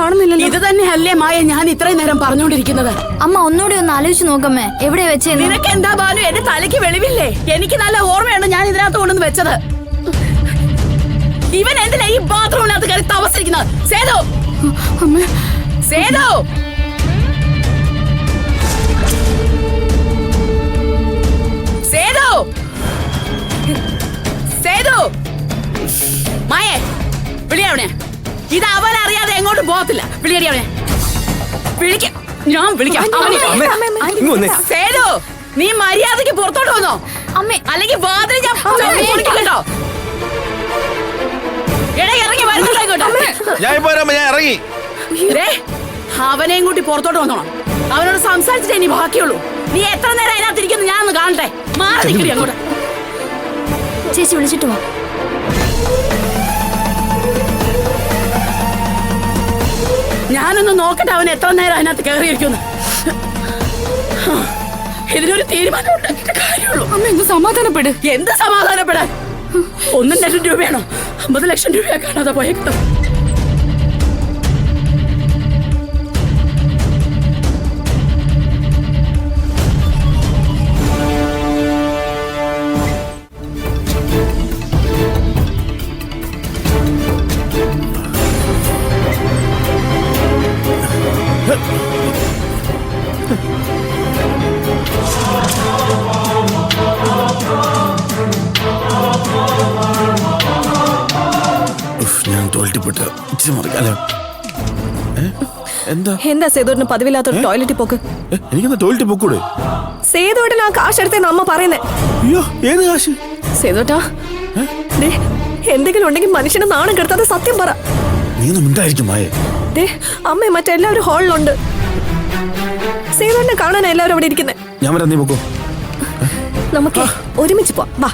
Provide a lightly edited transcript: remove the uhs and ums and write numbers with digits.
കാണുന്നില്ലല്ലോ. ഇത് തന്നെയല്ലേ മായ ഞാൻ ഇത്രയും നേരം പറഞ്ഞോണ്ടിരിക്കുന്നത്. അമ്മ ഒന്നുകൂടി ഒന്ന് ആലോചിച്ച് നോക്കമ്മേ, എവിടെയാ വെച്ചേ? നിനക്ക് എന്താ ബാനു, എന്റെ തലയ്ക്ക് വെളിവില്ലേ? എനിക്ക് നല്ല ഓർമ്മയാണ് ഞാൻ ഇതിനകത്ത് കൊണ്ടുവന്ന് വെച്ചത്. ഇവൻ എന്തിനാ ഈ ബാത്റൂമിനകത്ത് കയറി താമസിക്കുന്നത്? സേതു, സേതു, സേതു, സേതു, മായേ വിളിയവനെ. ഇത് അവൻ അറിയാതെ എങ്ങോട്ടും പോകത്തില്ല. വിളിയടി അവനെ. വിളിക്കാം, ഞാൻ വിളിക്കാം. സേതു, നീ മര്യാദക്ക് പുറത്തോട്ട് വന്നോ അമ്മേ, അല്ലെങ്കിൽ വാതിൽ ഞാൻ കേട്ടോ. ഇറങ്ങി വരുന്നുണ്ടോ? ഞാൻ ഇറങ്ങി. അവനെയും കൂട്ടി പുറത്തോട്ട് വന്നോണം. അവനോട് സംസാരിച്ചിട്ടേ ഇനി ബാക്കിയുള്ളൂ. നീ എത്ര നേരം അതിനകത്തിരിക്കുന്നു ഞാനൊന്ന് കാണട്ടെ. മാറി നിൽക്കടി അങ്ങോട്ട്. ചേച്ചി വിളിച്ചിട്ട് വാ. ഞാനൊന്ന് നോക്കട്ടെ അവൻ എത്ര നേരം അതിനകത്ത് കയറിയിരിക്കുന്നു. ഇതിനൊരു തീരുമാനം ഉണ്ടാക്കിയിട്ട് കാര്യമുള്ളൂ. അമ്മ എന്ത് സമാധാനപ്പെട്. എന്ത് സമാധാനപ്പെടാൻ? 1 ലക്ഷം രൂപയാണോ 50 ലക്ഷം രൂപയാ കാണാതെ പോയേക്കുന്നത്. ഞാൻ തോൽട്ടിപ്പെട്ട് എന്താ സേതുവിന് പതിവില്ലാത്ത ടോയ്ലറ്റിൽ പോക്ക്? എനിക്കെന്താ ടോയ്ലറ്റ് പൊക്കൂടെ? സേതുവിന് ആ കാശ് എടുത്തേന്ന് അമ്മ പറയുന്നേ. അയ്യോ, ഏത് കാശ്? സേതുട്ടാ, എന്തെങ്കിലും ഉണ്ടെങ്കിൽ മനുഷ്യനെ നാണം കെടുത്താതെ സത്യം പറ. നീ ഒന്നും മിണ്ടായിരിക്കും മായേ. അമ്മ മറ്റെല്ലാവരും ഹാളിലുണ്ട്. സേതുവിനെ കാണാൻ എല്ലാവരും അവിടെ ഇരിക്കുന്നേ. ഞാൻ വരാം, നീ പൊക്കോ. നമുക്ക് ഒരുമിച്ച് പോവാം, വാ.